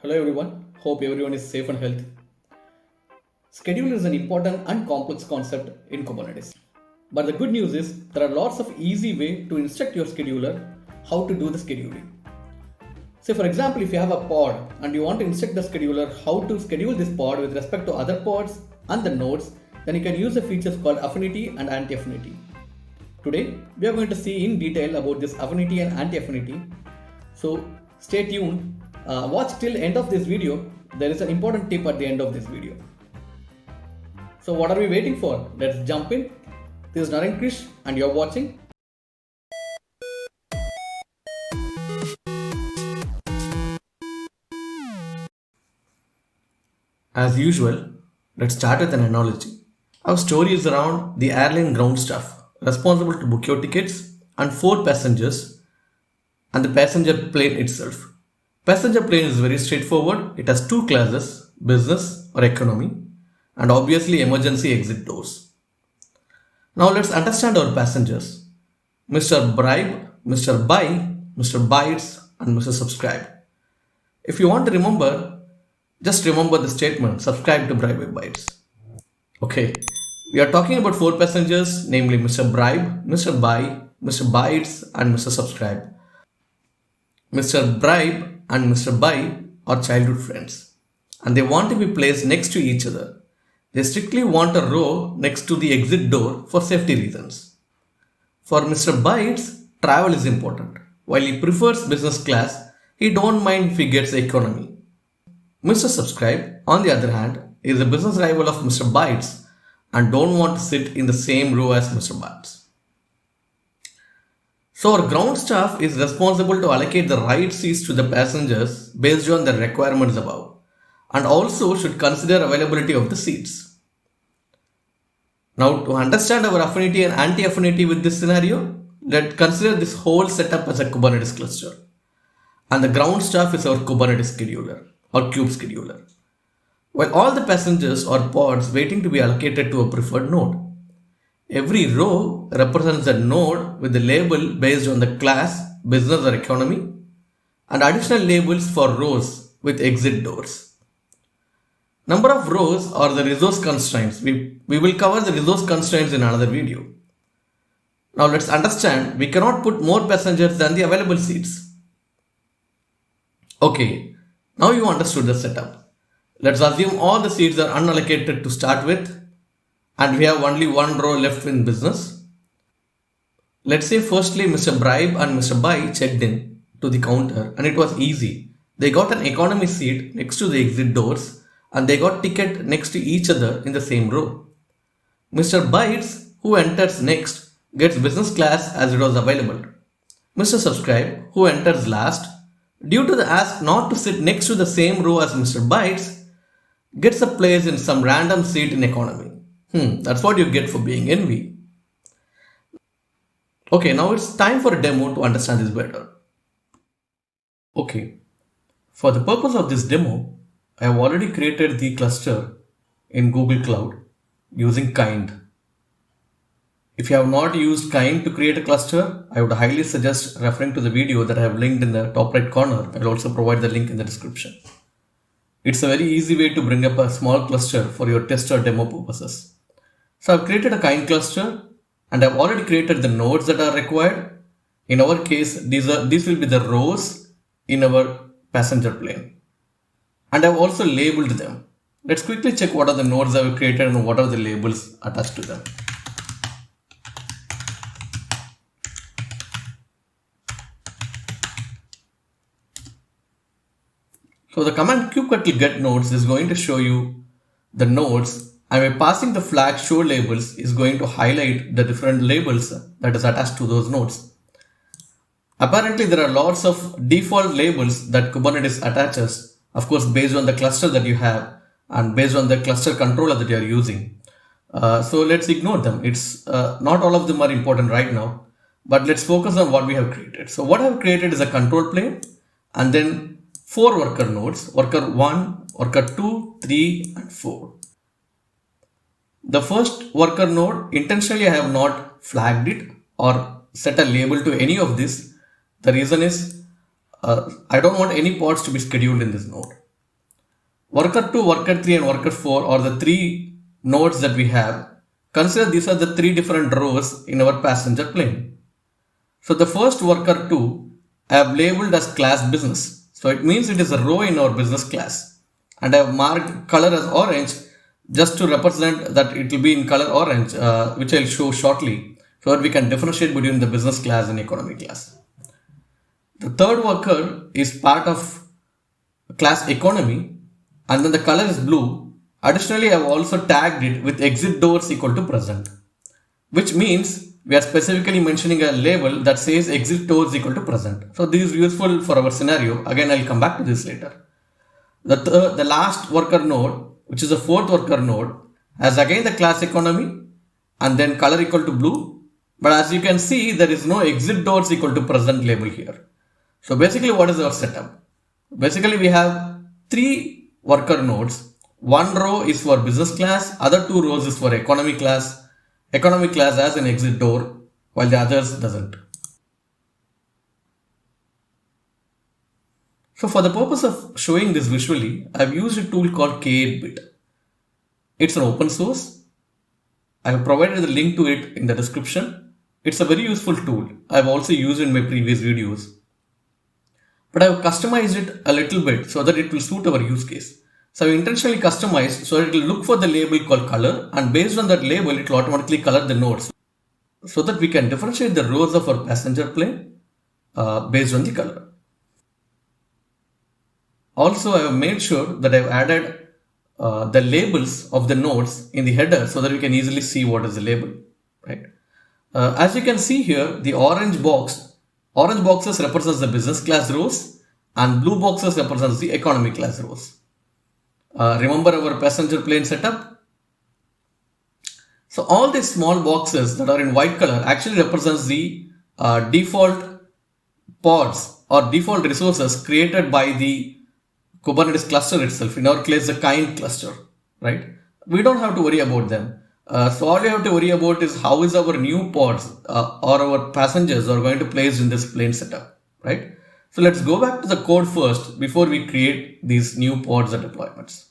Hello everyone, hope everyone is safe and healthy. Scheduler is an important and complex concept in Kubernetes. But the good news is there are lots of easy way to instruct your scheduler how to do the scheduling. Say for example, if you have a pod and you want to instruct the scheduler how to schedule this pod with respect to other pods and the nodes, then you can use the features called Affinity and Anti-Affinity. Today, we are going to see in detail about this Affinity and Anti-Affinity. So stay tuned, watch till end of this video. There is an important tip at the end of this video. So what are we waiting for? Let's jump in. This is Naren Krish and you're watching. As usual, let's start with an analogy. Our story is around the airline ground staff responsible to book your tickets and 4 passengers and the passenger plane itself. Passenger plane is very straightforward. It has two classes, business or economy, and obviously emergency exit doors. Now let's understand our passengers. Mr. Bribe, Mr. Buy, Mr. Bites and Mr. Subscribe. If you want to remember, just remember the statement, subscribe to Bribe Bytes. Okay, we are talking about 4 passengers, namely Mr. Bribe, Mr. Buy, Mr. Bites and Mr. Subscribe. Mr. Bribe and Mr. Buy are childhood friends and they want to be placed next to each other. They strictly want a row next to the exit door for safety reasons. For Mr. Bites, travel is important. While he prefers business class, he don't mind if he gets economy. Mr. Subscribe, on the other hand, is a business rival of Mr. Bites and don't want to sit in the same row as Mr. Bites. So our ground staff is responsible to allocate the right seats to the passengers based on the requirements above and also should consider availability of the seats. Now to understand our affinity and anti-affinity with this scenario, let's consider this whole setup as a Kubernetes cluster. And the ground staff is our Kubernetes scheduler or kube scheduler. While all the passengers or pods waiting to be allocated to a preferred node. Every row represents a node with a label based on the class, business or economy, and additional labels for rows with exit doors. Number of rows are the resource constraints. We will cover the resource constraints in another video. Now let's understand, we cannot put more passengers than the available seats. Okay, now you understood the setup. Let's assume all the seats are unallocated to start with and we have only one row left in business. Let's say firstly Mr. Bribe and Mr. Buy checked in to the counter and it was easy. They got an economy seat next to the exit doors and they got ticket next to each other in the same row. Mr. Bites, who enters next, gets business class as it was available. Mr. Subscribe, who enters last, due to the ask not to sit next to the same row as Mr. Bites, gets a place in some random seat in economy. That's what you get for being envy. Okay, now it's time for a demo to understand this better. Okay, for the purpose of this demo, I have already created the cluster in Google Cloud using Kind. If you have not used Kind to create a cluster, I would highly suggest referring to the video that I have linked in the top right corner. I will also provide the link in the description. It's a very easy way to bring up a small cluster for your test or demo purposes. So I've created a Kind cluster and I've already created the nodes that are required. In our case, these will be the rows in our passenger plane. And I've also labeled them. Let's quickly check what are the nodes I've created and what are the labels attached to them. So the command kubectl get nodes is going to show you the nodes, and by passing the flag show labels is going to highlight the different labels that is attached to those nodes. Apparently there are lots of default labels that Kubernetes attaches, of course based on the cluster that you have and based on the cluster controller that you are using. So let's ignore them. It's not all of them are important right now, but let's focus on what we have created. So what I have created is a control plane and then 4 worker nodes, worker 1, worker 2, 3 and 4. The first worker node, intentionally I have not flagged it or set a label to any of this. The reason is I don't want any pods to be scheduled in this node. Worker 2, worker 3 and worker 4 are the three nodes that we have. Consider these are the three different rows in our passenger plane. So the first worker 2 I have labeled as class business. So it means it is a row in our business class. And I have marked color as orange just to represent that it will be in color orange, which I'll show shortly, so that we can differentiate between the business class and economy class. The third worker is part of class economy, and then the color is blue. Additionally, I have also tagged it with exit doors equal to present, which means we are specifically mentioning a label that says exit doors equal to present. So this is useful for our scenario. Again, I'll come back to this later. The last worker node, which is the fourth worker node, has again the class economy and then color equal to blue. But as you can see, there is no exit doors equal to present label here. So basically, what is our setup? Basically, we have three worker nodes. One row is for business class, other two rows is for economy class. Economy class has an exit door, while the others doesn't. So for the purpose of showing this visually, I've used a tool called K8bit. It's an open source. I have provided the link to it in the description. It's a very useful tool. I've also used it in my previous videos. But I've customized it a little bit so that it will suit our use case. So I've intentionally customized so that it will look for the label called color, and based on that label, it will automatically color the nodes so that we can differentiate the rows of our passenger plane based on the color. Also, I have made sure that I've added the labels of the nodes in the header so that we can easily see what is the label, right? As you can see here, the orange boxes represents the business class rows and blue boxes represents the economy class rows. Remember our passenger plane setup? So all these small boxes that are in white color actually represents the default pods or default resources created by the Kubernetes cluster itself. In our case, the kind cluster, right? We don't have to worry about them. So all you have to worry about is how is our new pods or our passengers are going to place in this plane setup, right? So let's go back to the code first before we create these new pods and deployments.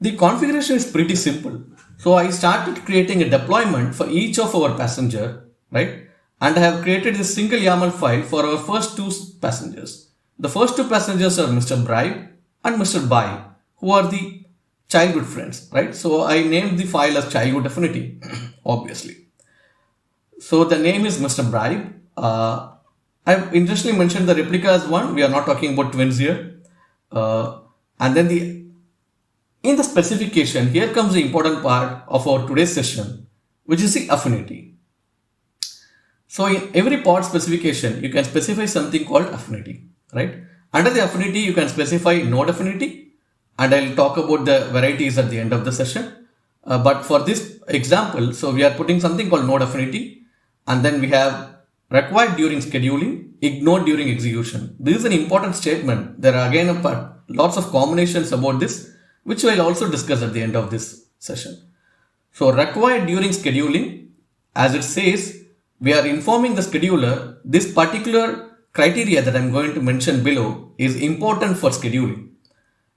The configuration is pretty simple. So I started creating a deployment for each of our passenger, right? And I have created a single YAML file for our first two passengers. The first two passengers are Mr. Bribe and Mr. Buy, who are the childhood friends, right? So I named the file as childhood affinity, obviously. So the name is Mr. Bribe. I've intentionally mentioned the replica as one. We are not talking about twins here. And then in the specification, here comes the important part of our today's session, which is the affinity. So in every pod specification, you can specify something called affinity, right? Under the affinity, you can specify node affinity, and I'll talk about the varieties at the end of the session. But for this example, so we are putting something called node affinity, and then we have required during scheduling, ignored during execution. This is an important statement. There are again lots of combinations about this, which I'll also discuss at the end of this session. So required during scheduling, as it says, we are informing the scheduler this particular criteria that I'm going to mention below is important for scheduling.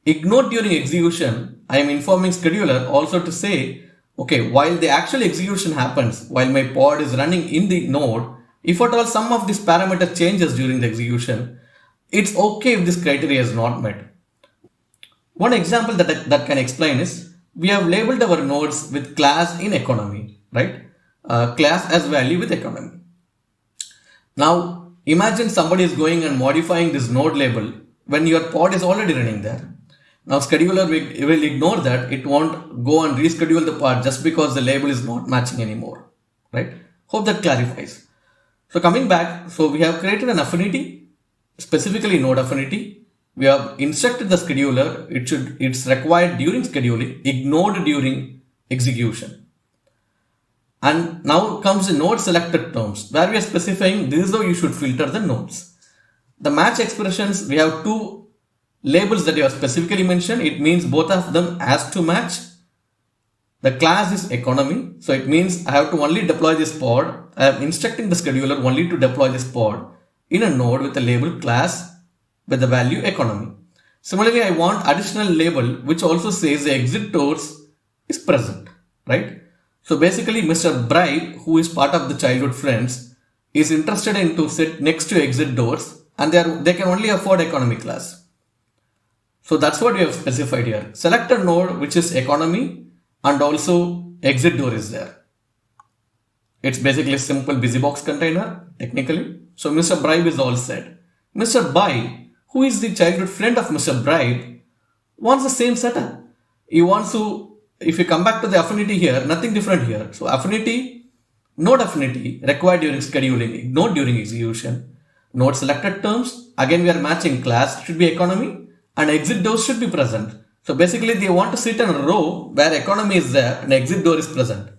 Ignored during execution, I am informing scheduler also to say, okay, while the actual execution happens, while my pod is running in the node, if at all some of this parameter changes during the execution, it's okay if this criteria is not met. One example that can explain is, we have labeled our nodes with class in economy, right? Class as value with economy. Now, imagine somebody is going and modifying this node label when your pod is already running there. Now, scheduler will ignore that. It won't go and reschedule the pod just because the label is not matching anymore, right? Hope that clarifies. So coming back, so we have created an affinity, specifically node affinity. We have instructed the scheduler. It's required during scheduling, ignored during execution. And now comes the node selected terms, where we are specifying this is how you should filter the nodes. The match expressions, we have two labels that you have specifically mentioned. It means both of them has to match. The class is economy, so it means I have to only deploy this pod. I am instructing the scheduler only to deploy this pod in a node with a label class with the value economy. Similarly, I want additional label which also says the exit doors is present, right? So basically, Mr. Bribe, who is part of the childhood friends, is interested in to sit next to exit doors, and they can only afford economy class. So that's what we have specified here. Select a node which is economy and also exit door is there. It's basically a simple busybox container technically. So Mr. Bribe is all set. Mr. Buy, who is the childhood friend of Mr. Bribe, wants the same setup. He wants to, if you come back to the affinity here, nothing different here. So affinity, node affinity required during scheduling, ignored during execution. Node selected terms, again we are matching class should be economy and exit doors should be present. So basically they want to sit in a row where economy is there and exit door is present.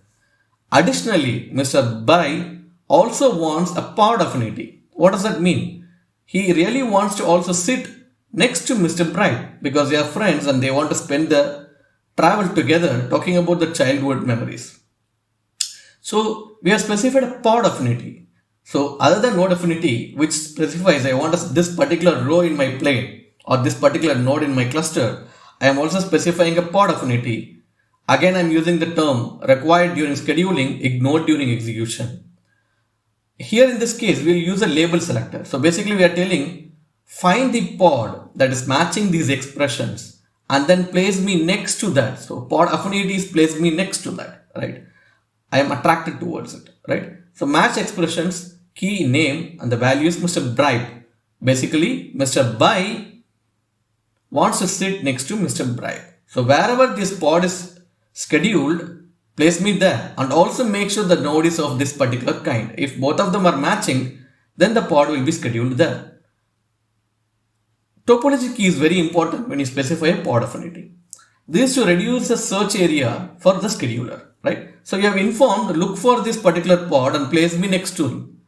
Additionally, Mr. Buy also wants a pod affinity. What does that mean? He really wants to also sit next to Mr. Bright because they are friends and they want to spend the travel together talking about the childhood memories. So we have specified a pod affinity. So other than node affinity, which specifies I want this particular row in my plane or this particular node in my cluster, I am also specifying a pod affinity. Again, I'm using the term required during scheduling, ignored during execution. Here in this case, we'll use a label selector. So basically we are telling find the pod that is matching these expressions and then place me next to that. So pod affinities place me next to that, right? I am attracted towards it, right? So match expressions, key name and the value is Mr. Bribe. Basically, Mr. Buy wants to sit next to Mr. Bribe. So wherever this pod is scheduled, place me there and also make sure the node is of this particular kind. If both of them are matching, then the pod will be scheduled there. Topology key is very important when you specify a pod affinity. This is to reduce the search area for the scheduler, right? So you have informed look for this particular pod and place me next to him.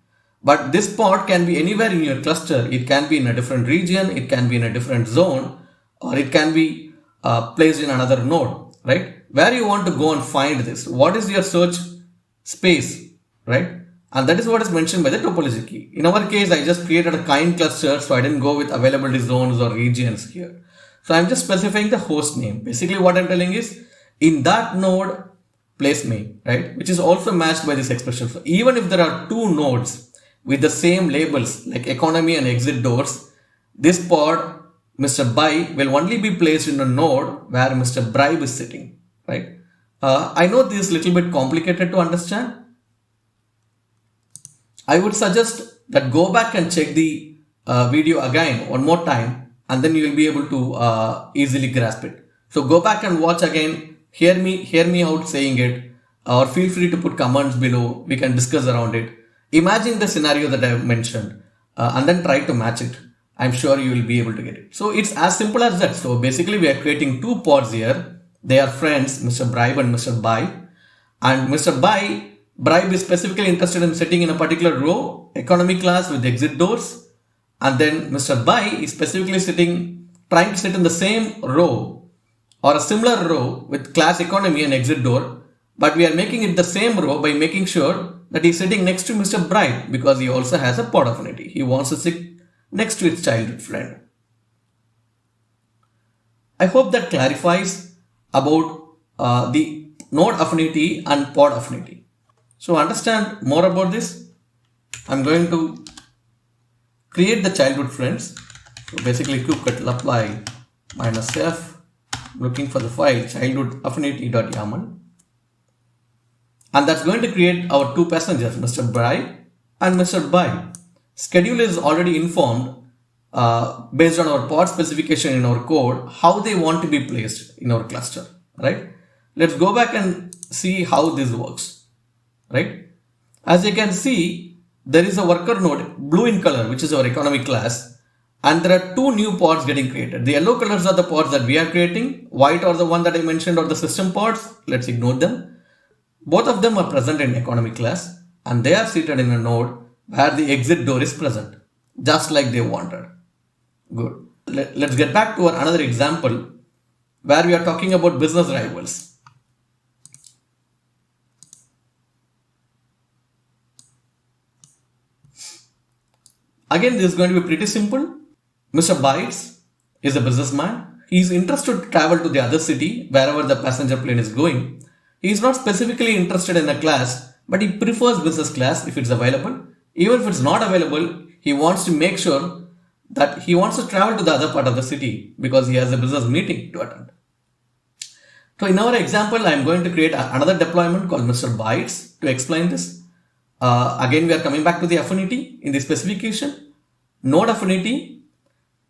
But this pod can be anywhere in your cluster. It can be in a different region, it can be in a different zone, or it can be placed in another node, right? Where you want to go and find this, what is your search space, right? And that is what is mentioned by the topology key. In our case, I just created a kind cluster, so I didn't go with availability zones or regions here. So I'm just specifying the host name. Basically what I'm telling is in that node, place me, right? Which is also matched by this expression. So even if there are two nodes with the same labels like economy and exit doors, this pod, Mr. Buy, will only be placed in a node where Mr. Bribe is sitting. Right? I know this is a little bit complicated to understand. I would suggest that go back and check the video again one more time and then you will be able to easily grasp it. So go back and watch again, hear me out saying it, or feel free to put comments below, we can discuss around it. Imagine the scenario that I have mentioned and then try to match it. I'm sure you will be able to get it. So it's as simple as that. So basically we are creating two pods here. They are friends, Mr. Bribe and Mr. Buy. And Mr. Bribe is specifically interested in sitting in a particular row, economy class with exit doors. And then Mr. Buy is specifically trying to sit in the same row or a similar row with class economy and exit door. But we are making it the same row by making sure that he's sitting next to Mr. Bribe because he also has a pod affinity. He wants to sit next to his childhood friend. I hope that clarifies about the node affinity and pod affinity. So understand more about this, I'm going to create the childhood friends. So basically kubectl apply -f, looking for the file childhood affinity.yaml, and that's going to create our two passengers, Mr. Bribe and Mr. Buy. Schedule is already informed based on our pod specification in our code how they want to be placed in our cluster, right? Let's go back and see how this works, right? As you can see, there is a worker node blue in color, which is our economy class, and there are two new pods getting created. The yellow colors are the pods that we are creating, white are the one that I mentioned or the system pods. Let's ignore them. Both of them are present in economy class and they are seated in a node where the exit door is present, just like they wanted. Good. Let's get back to another example where we are talking about business rivals. Again, this is going to be pretty simple. Mr. Bytes is a businessman. He is interested to travel to the other city wherever the passenger plane is going. He is not specifically interested in a class, but he prefers business class if it's available. Even if it's not available, he wants to make sure that he wants to travel to the other part of the city because he has a business meeting to attend. So in our example, I am going to create another deployment called Mr. Bytes to explain this. Again, we are coming back to the affinity in the specification. Node affinity.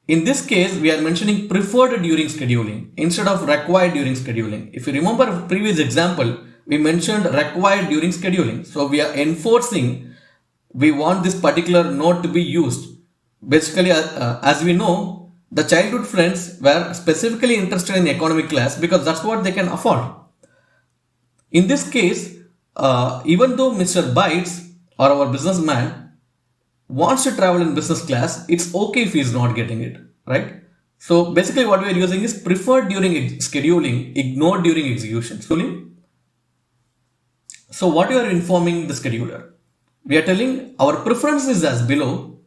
In this case, we are mentioning preferred during scheduling instead of required during scheduling. If you remember the previous example, we mentioned required during scheduling. So we are enforcing, we want this particular node to be used. Basically, as we know, the childhood friends were specifically interested in economic class because that's what they can afford. In this case, even though Mr. Bytes or our businessman wants to travel in business class, it's okay if he's not getting it, right? So basically what we are using is preferred during scheduling, ignored during execution. So what we are informing the scheduler? We are telling our preference is as below.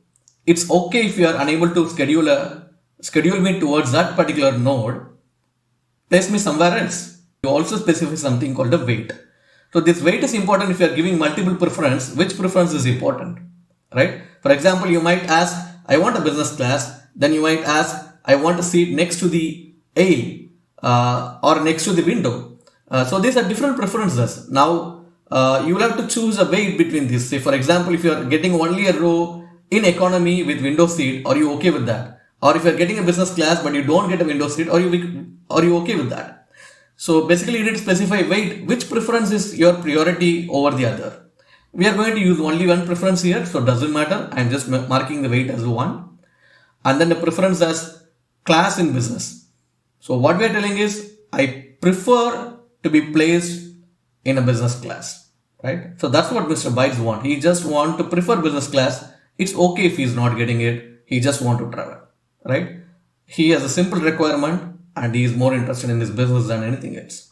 It's okay if you are unable to schedule me towards that particular node, place me somewhere else. You also specify something called a wait. So this wait is important if you are giving multiple preference. Which preference is important, right? For example, you might ask, I want a business class. Then you might ask, I want a seat next to the aisle or next to the window. So these are different preferences. Now you will have to choose a wait between these. Say for example, if you are getting only a row in economy with window seat, are you okay with that? Or if you are getting a business class but you don't get a window seat, are you okay with that? So basically you need to specify wait, which preference is your priority over the other. We are going to use only one preference here, so it doesn't matter. I'm just marking the wait as 1. And then the preference as class in business. So what we are telling is, I prefer to be placed in a business class, right? So that's what Mr. Bytes want. He just want to prefer business class. It's okay if he's not getting it. He just want to travel, right? He has a simple requirement and he is more interested in his business than anything else.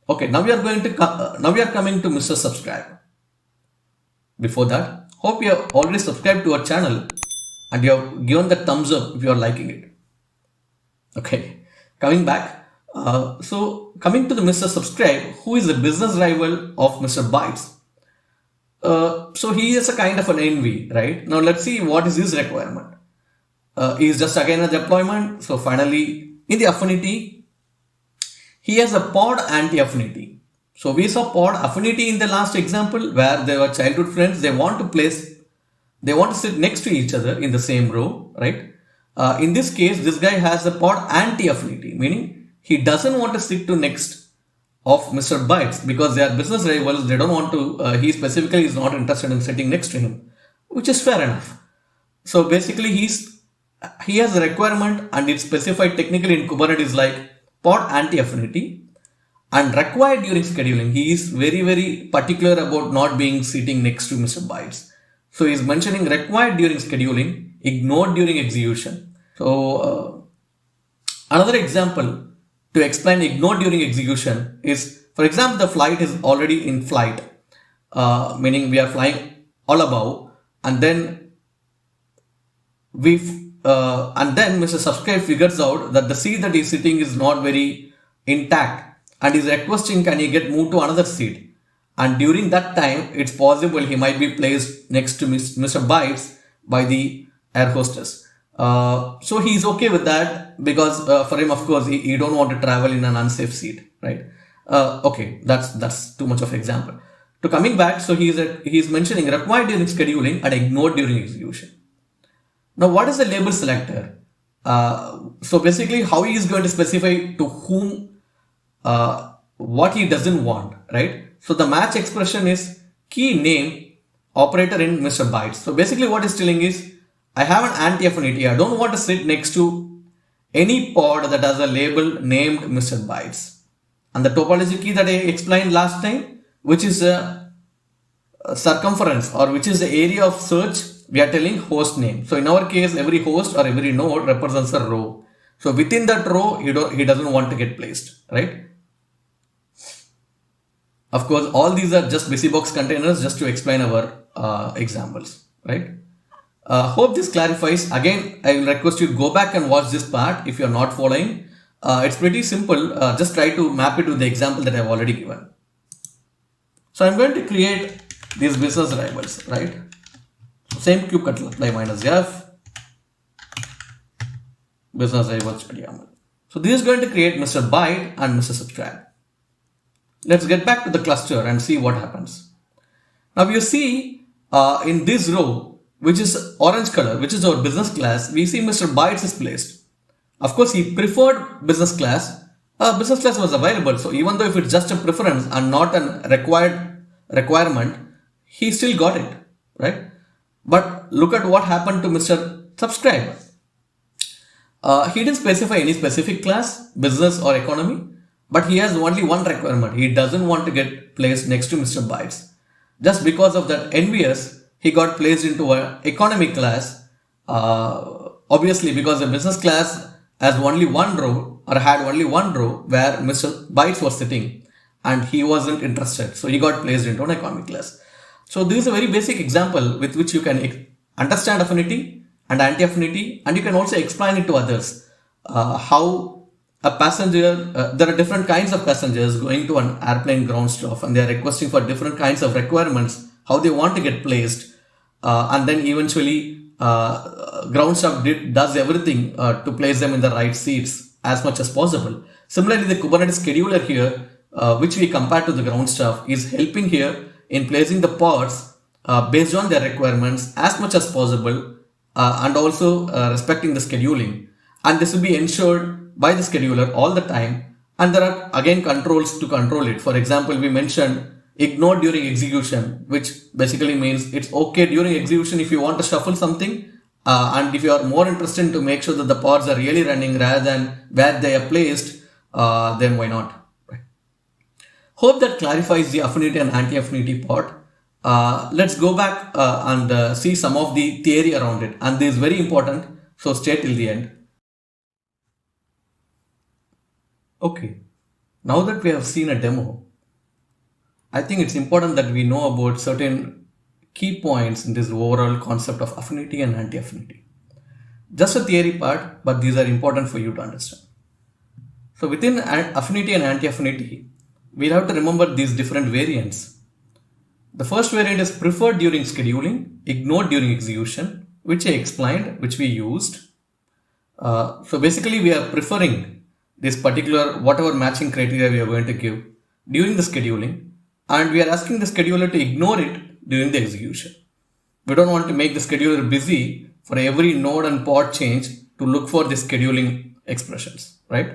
Okay, now we are coming to Mr. Subscribe. Before that, hope you have already subscribed to our channel and you have given the thumbs up if you are liking it. Okay, coming back. So coming to the Mr. Subscribe, who is the business rival of Mr. Bytes. So he is a kind of an envy, right? Now let's see what is his requirement. He is just again a deployment. So finally, in the affinity, he has a pod anti-affinity. So we saw pod affinity in the last example where they were childhood friends. They want to sit next to each other in the same row, right? In this case, this guy has a pod anti-affinity, meaning he doesn't want to sit to next of Mr. Bytes because they are business rivals. They don't want to, he specifically is not interested in sitting next to him, which is fair enough. So basically he has a requirement and it's specified technically in Kubernetes like pod anti-affinity and required during scheduling. He is very, very particular about not being sitting next to Mr. Bytes. So he is mentioning required during scheduling, ignored during execution. So another example to explain ignored during execution is, for example, the flight is already in flight, meaning we are flying all above, and then Mr. Subscribe figures out that the seat that he's sitting is not very intact and is requesting can he get moved to another seat. And during that time, it's possible he might be placed next to Mr. Bytes by the air hostess. So he's okay with that because for him, of course, he don't want to travel in an unsafe seat, right? Okay, that's too much of an example. To coming back, so he's mentioning required during scheduling and ignored during execution. Now, what is the label selector? So basically, how he is going to specify to whom what he doesn't want, right? So the match expression is key name operator in Mr. Bytes. So basically, what it's telling is I have an anti-affinity. I don't want to sit next to any pod that has a label named Mr. Bytes. And the topology key that I explained last time, which is a circumference or which is the area of search, we are telling host name. So in our case, every host or every node represents a row. So within that row, he doesn't want to get placed, right? Of course, all these are just busybox containers just to explain our examples, right? Hope this clarifies. Again, I will request you go back and watch this part if you're not following. It's pretty simple. Just try to map it to the example that I've already given. So I'm going to create these business rivals, right? So same kubectl apply -f business rivals HTML. So this is going to create Mr. Byte and Mr. Subscribe. Let's get back to the cluster and see what happens. Now you see in this row, which is orange color, which is our business class, we see Mr. Bytes is placed. Of course, he preferred business class. Business class was available. So even though if it's just a preference and not a requirement, he still got it, right? But look at what happened to Mr. Subscribe. He didn't specify any specific class, business or economy, but he has only one requirement. He doesn't want to get placed next to Mr. Bytes. Just because of that envious, he got placed into an economy class. Obviously, because the business class has only one row or had only one row where Mr. Bytes was sitting and he wasn't interested. So he got placed into an economy class. So this is a very basic example with which you can understand affinity and anti-affinity, and you can also explain it to others. How a passenger, there are different kinds of passengers going to an airplane ground stop and they are requesting for different kinds of requirements, how they want to get placed, and then eventually ground staff does everything to place them in the right seats as much as possible. Similarly, the Kubernetes scheduler here, which we compare to the ground staff, is helping here in placing the pods based on their requirements as much as possible, and also respecting the scheduling. And this will be ensured by the scheduler all the time. And there are again controls to control it. For example, we mentioned ignore during execution, which basically means it's okay during execution if you want to shuffle something, and if you are more interested to make sure that the pods are really running rather than where they are placed, then why not? Right. Hope that clarifies the affinity and anti-affinity part. Let's go back and see some of the theory around it, and this is very important, so stay till the end. Okay, now that we have seen a demo, I think it's important that we know about certain key points in this overall concept of affinity and anti-affinity. Just a theory part, but these are important for you to understand. So within affinity and anti-affinity, we'll have to remember these different variants. The first variant is preferred during scheduling, ignored during execution, which I explained, which we used. So basically we are preferring this particular whatever matching criteria we are going to give during the scheduling, and we are asking the scheduler to ignore it during the execution. We don't want to make the scheduler busy for every node and pod change to look for the scheduling expressions, right?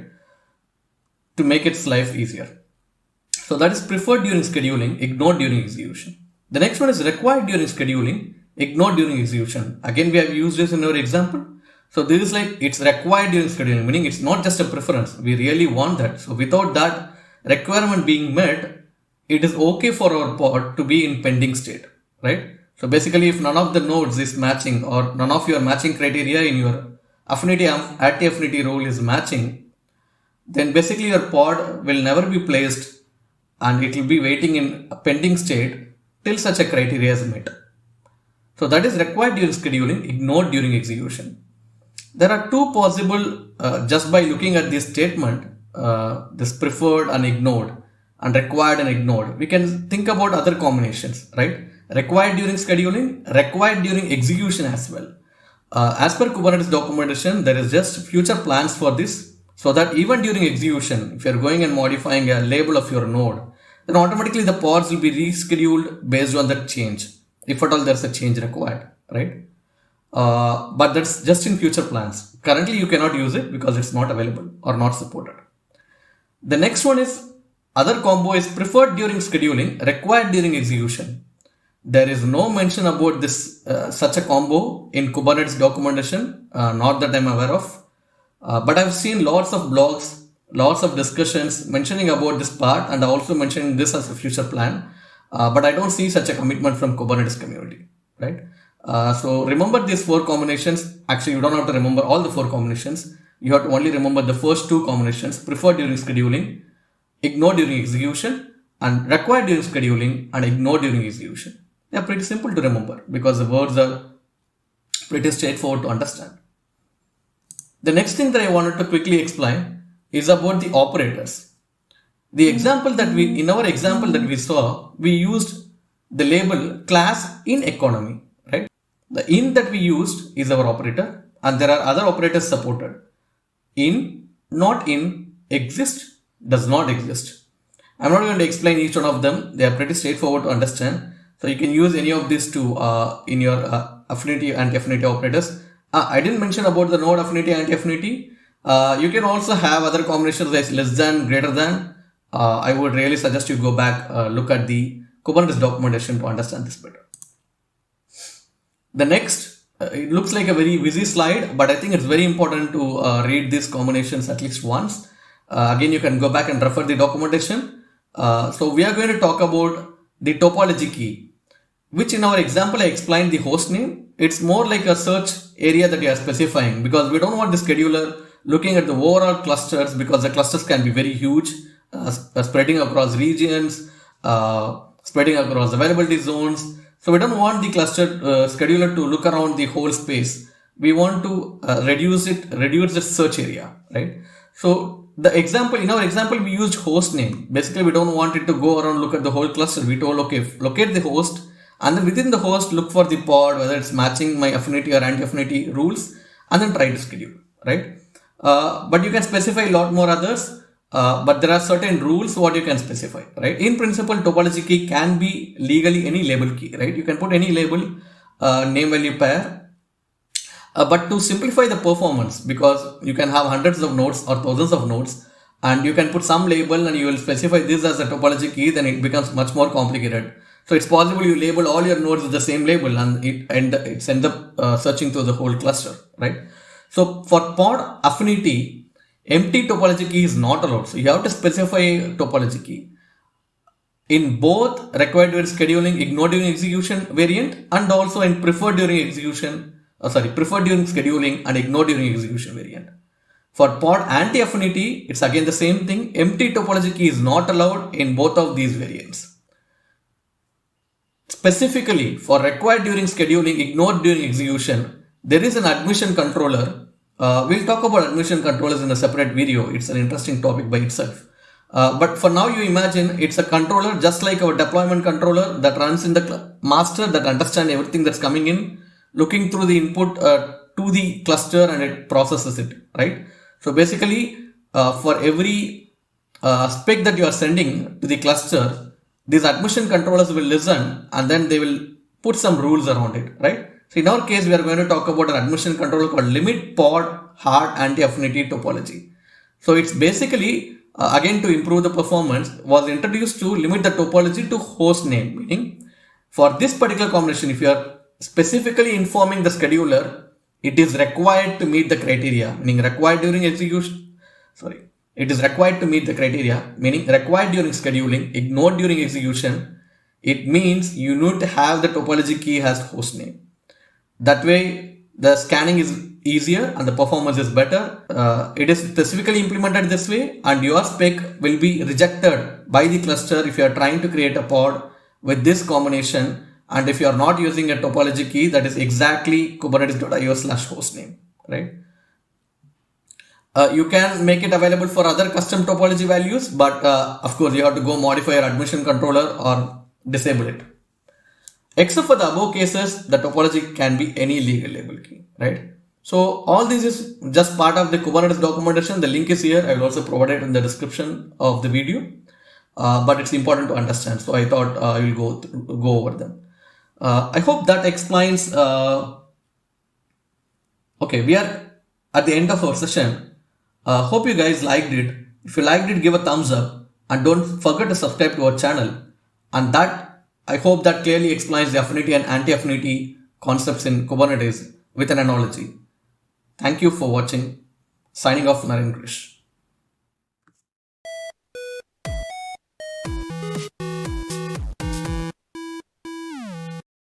To make its life easier. So that is preferred during scheduling, ignored during execution. The next one is required during scheduling, ignored during execution. Again, we have used this in our example. So this is like it's required during scheduling, meaning it's not just a preference. We really want that. So without that requirement being met, it is okay for our pod to be in pending state, right? So basically, if none of the nodes is matching or none of your matching criteria in your affinity anti-affinity role is matching, then basically your pod will never be placed and it will be waiting in a pending state till such a criteria is met. So that is required during scheduling, ignored during execution. There are two possible, just by looking at this statement, this preferred and ignored and required and ignored, we can think about other combinations, right? Required during scheduling, required during execution as well. As per Kubernetes documentation, there is just future plans for this, so that even during execution, if you're going and modifying a label of your node, then automatically the pods will be rescheduled based on that change, if at all there's a change required, right? But that's just in future plans. Currently, you cannot use it because it's not available or not supported. The next one is other combo is preferred during scheduling, required during execution. There is no mention about this such a combo in Kubernetes documentation, not that I'm aware of. But I've seen lots of blogs, lots of discussions mentioning about this part and also mentioning this as a future plan. But I don't see such a commitment from Kubernetes community, right? So remember these four combinations. Actually, you don't have to remember all the four combinations. You have to only remember the first two combinations: preferred during scheduling, ignored during execution, and required during scheduling and ignored during execution. They are pretty simple to remember because the words are Pretty straightforward to understand. The next thing that I wanted to quickly explain is about the operators. In our example that we saw, we used the label class in economy, right? The in that we used is our operator, and there are other operators supported. In, not in, exist, does not exist. I'm not going to explain each one of them. They are pretty straightforward to understand. So you can use any of these two in your affinity and anti-affinity operators. I didn't mention about the node affinity and anti-affinity. You can also have other combinations like less than, greater than. I would really suggest you go back, look at the Kubernetes documentation to understand this better. The next, it looks like a very busy slide, but I think it's very important to read these combinations at least once. Again, you can go back and refer the documentation. So we are going to talk about the topology key, which in our example I explained the host name. It's more like a search area that you are specifying, because we don't want the scheduler looking at the overall clusters, because the clusters can be very huge, spreading across regions, spreading across availability zones. So we don't want the cluster scheduler to look around the whole space. We want to reduce the search area, right? So in our example, we used host name. Basically, we don't want it to go around, look at the whole cluster. We told, okay, locate the host, and then within the host, look for the pod, whether it's matching my affinity or anti-affinity rules, and then try to schedule, right? But you can specify a lot more others. But there are certain rules what you can specify, right? In principle, topology key can be legally any label key, right? You can put any label, name value pair. But to simplify the performance, because you can have hundreds of nodes or thousands of nodes, and you can put some label and you will specify this as a topology key, then it becomes much more complicated. So it's possible you label all your nodes with the same label, and it ends up searching through the whole cluster, right? So for pod affinity, empty topology key is not allowed. So you have to specify a topology key in both required during scheduling, ignored during execution variant, and also in preferred during scheduling and ignored during execution variant. For pod anti-affinity, it's again the same thing. Empty topology key is not allowed in both of these variants. Specifically for required during scheduling, ignored during execution, there is an admission controller. We'll talk about admission controllers in a separate video. It's an interesting topic by itself. But for now, you imagine it's a controller just like our deployment controller that runs in the master, that understands everything that's coming in, looking through the input to the cluster, and it processes it, right? So basically, for every spec that you are sending to the cluster, these admission controllers will listen, and then they will put some rules around it, right? So in our case, we are going to talk about an admission controller called limit pod hard anti-affinity topology. So it's basically, again to improve the performance, was introduced to limit the topology to host name. Meaning, for this particular combination, if you are specifically informing the scheduler, it is required to meet the criteria, meaning required during execution. It is required to meet the criteria, meaning required during scheduling, ignored during execution. It means you need to have the topology key as host name. That way, the scanning is easier and the performance is better. It is specifically implemented this way, and your spec will be rejected by the cluster if you are trying to create a pod with this combination, and if you are not using a topology key that is exactly kubernetes.io/hostname, right? You can make it available for other custom topology values, but of course you have to go modify your admission controller or disable it. Except for the above cases, the topology can be any legal label key, right? So all this is just part of the Kubernetes documentation. The link is here. I will also provide it in the description of the video, but it's important to understand. So I thought I will go over them. I hope that explains. Okay, we are at the end of our session. Hope you guys liked it. If you liked it, give a thumbs up, and don't forget to subscribe to our channel. And that, I hope that clearly explains the affinity and anti-affinity concepts in Kubernetes with an analogy. Thank you for watching. Signing off, Naren Krish.